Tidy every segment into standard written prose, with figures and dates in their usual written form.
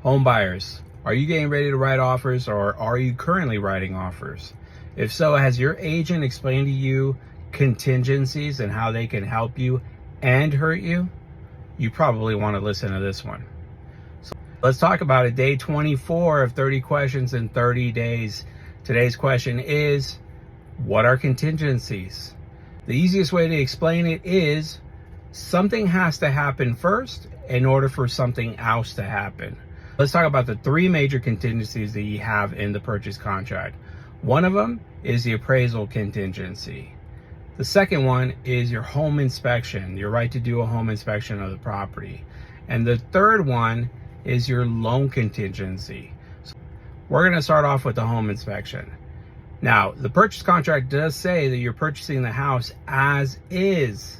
Home buyers, are you getting ready to write offers, or are you currently writing offers? If so, has your agent explained to you contingencies and how they can help you and hurt you? You probably want to listen to this one. So let's talk about it. Day 24 of 30 questions in 30 days. Today's question is, what are contingencies? The easiest way to explain it is something has to happen first in order for something else to happen. Let's talk about the three major contingencies that you have in the purchase contract. One of them is the appraisal contingency. The second one is your home inspection, your right to do a home inspection of the property. And the third one is your loan contingency. So we're going to start off with the home inspection. Now, the purchase contract does say that you're purchasing the house as is,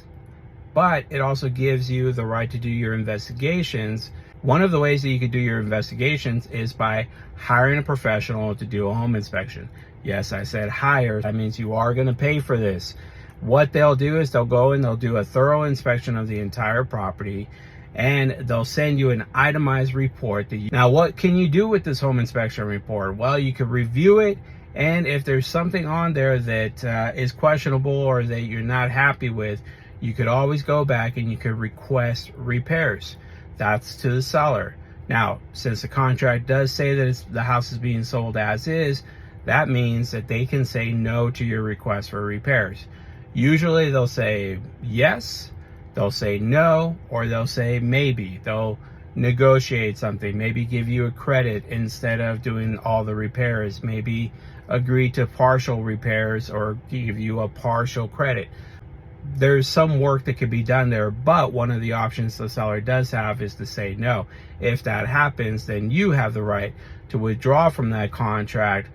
but it also gives you the right to do your investigations. One of the ways that you could do your investigations is by hiring a professional to do a home inspection. Yes, I said hire. That means you are going to pay for this. What they'll do is they'll go and they'll do a thorough inspection of the entire property, and they'll send you an itemized report. Now, what can you do with this home inspection report? Well, you could review it, and if there's something on there that is questionable or that you're not happy with, you could always go back and you could request repairs. That's to the seller. Now, since the contract does say that the house is being sold as is, that means that they can say no to your request for repairs. Usually they'll say yes, they'll say no, or they'll say maybe. They'll negotiate something, maybe give you a credit instead of doing all the repairs, maybe agree to partial repairs or give you a partial credit. There's some work that could be done there, but one of the options the seller does have is to say no. If that happens, then you have the right to withdraw from that contract.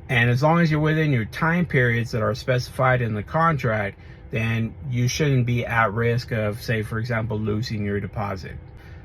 And as long as you're within your time periods that are specified in the contract, then you shouldn't be at risk of, say, for example, losing your deposit.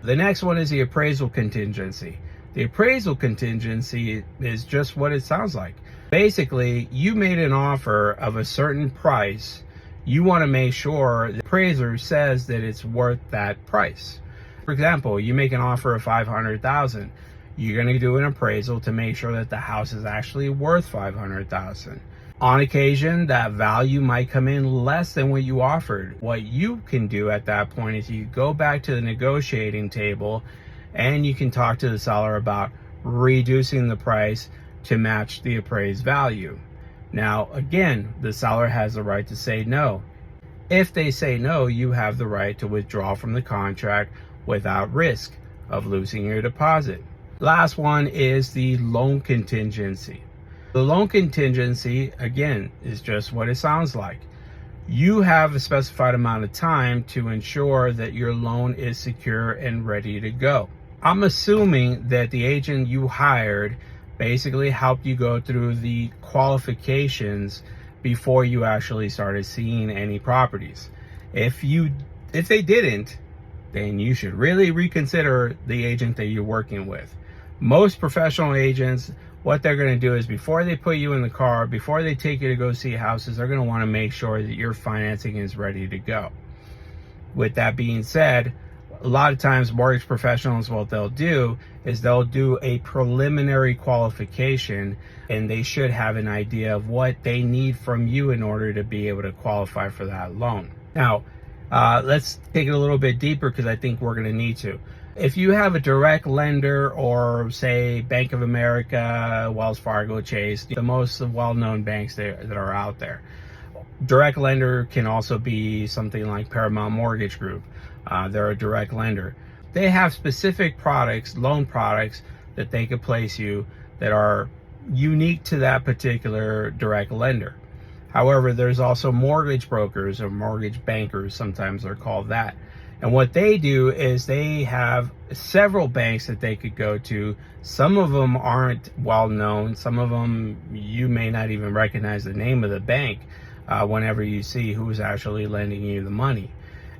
The next one is the appraisal contingency. The appraisal contingency is just what it sounds like. Basically, you made an offer of a certain price. You want to make sure the appraiser says that it's worth that price. For example, you make an offer of $500,000. You're going to do an appraisal to make sure that the house is actually worth $500,000. On occasion, that value might come in less than what you offered. What you can do at that point is you go back to the negotiating table and you can talk to the seller about reducing the price to match the appraised value. Now, again, the seller has the right to say no. If they say no, you have the right to withdraw from the contract without risk of losing your deposit. Last one is the loan contingency. The loan contingency, again, is just what it sounds like. You have a specified amount of time to ensure that your loan is secure and ready to go. I'm assuming that the agent you hired basically helped you go through the qualifications before you actually started seeing any properties. If they didn't, then you should really reconsider the agent that you're working with. Most professional agents, what they're going to do is before they put you in the car, before they take you to go see houses, they're going to want to make sure that your financing is ready to go. With that being said, a lot of times mortgage professionals, what they'll do is they'll do a preliminary qualification, and they should have an idea of what they need from you in order to be able to qualify for that loan. Now, let's take it a little bit deeper because I think we're going to need to. If you have a direct lender, or say Bank of America, Wells Fargo, Chase, the most well-known banks that are out there. Direct lender can also be something like Paramount Mortgage Group. They're a direct lender. They have specific products, loan products, that they could place you that are unique to that particular direct lender. However, there's also mortgage brokers or mortgage bankers, sometimes they're called that. And what they do is they have several banks that they could go to. Some of them aren't well known. Some of them you may not even recognize the name of the bank whenever you see who's actually lending you the money.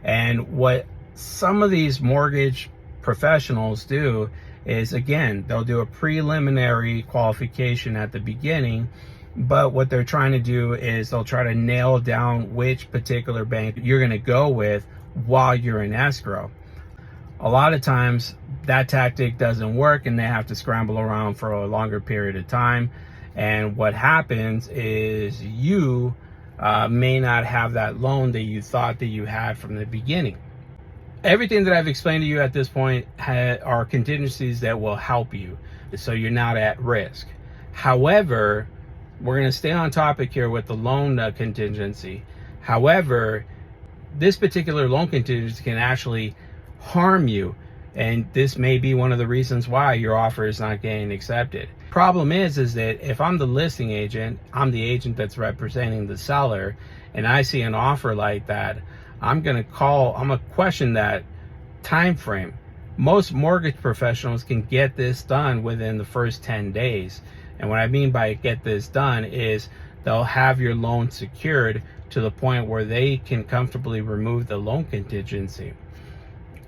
And what some of these mortgage professionals do is, again, they'll do a preliminary qualification at the beginning, but what they're trying to do is they'll try to nail down which particular bank you're going to go with while you're in escrow. A lot of times that tactic doesn't work and they have to scramble around for a longer period of time. And what happens is you may not have that loan that you thought that you had from the beginning. Everything that I've explained to you at this point are contingencies that will help you, so you're not at risk. However, we're going to stay on topic here with the loan contingency. However, this particular loan contingency can actually harm you, and this may be one of the reasons why your offer is not getting accepted. Problem is that if I'm the listing agent, I'm the agent that's representing the seller, and I see an offer like that, I'm gonna question that time frame. Most mortgage professionals can get this done within the first 10 days. And what I mean by get this done is they'll have your loan secured to the point where they can comfortably remove the loan contingency.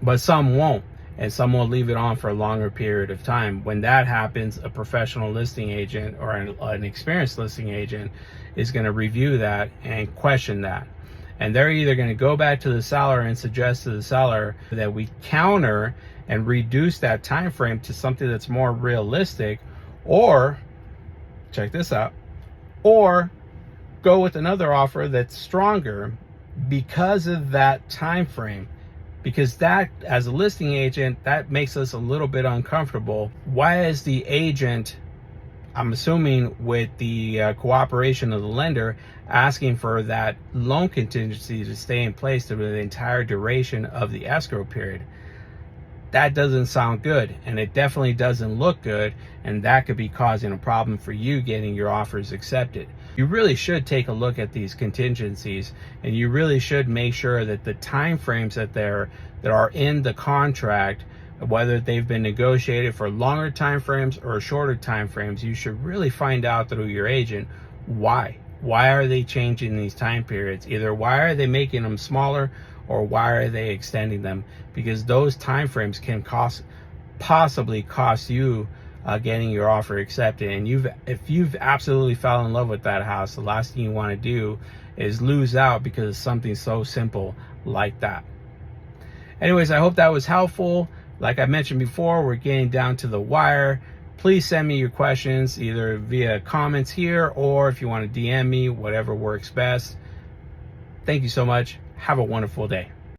But some won't, and some will leave it on for a longer period of time. When that happens, a professional listing agent or an experienced listing agent is going to review that and question that. And they're either going to go back to the seller and suggest to the seller that we counter and reduce that time frame to something that's more realistic, or check this out, or go with another offer that's stronger because of that time frame. Because that, as a listing agent, that makes us a little bit uncomfortable. Why is the agent, I'm assuming with the cooperation of the lender, asking for that loan contingency to stay in place through the entire duration of the escrow period? That doesn't sound good, and it definitely doesn't look good, and that could be causing a problem for you getting your offers accepted. You really should take a look at these contingencies, and you really should make sure that the time frames that are in the contract, whether they've been negotiated for longer time frames or shorter time frames, you should really find out through your agent why are they changing these time periods. Either why are they making them smaller, or why are they extending them? Because those time frames can possibly cost you getting your offer accepted. And if you've absolutely fell in love with that house, the last thing you want to do is lose out because of something so simple like that. Anyways, I hope that was helpful. Like I mentioned before, we're getting down to the wire. Please send me your questions either via comments here, or if you want to DM me, whatever works best. Thank you so much. Have a wonderful day.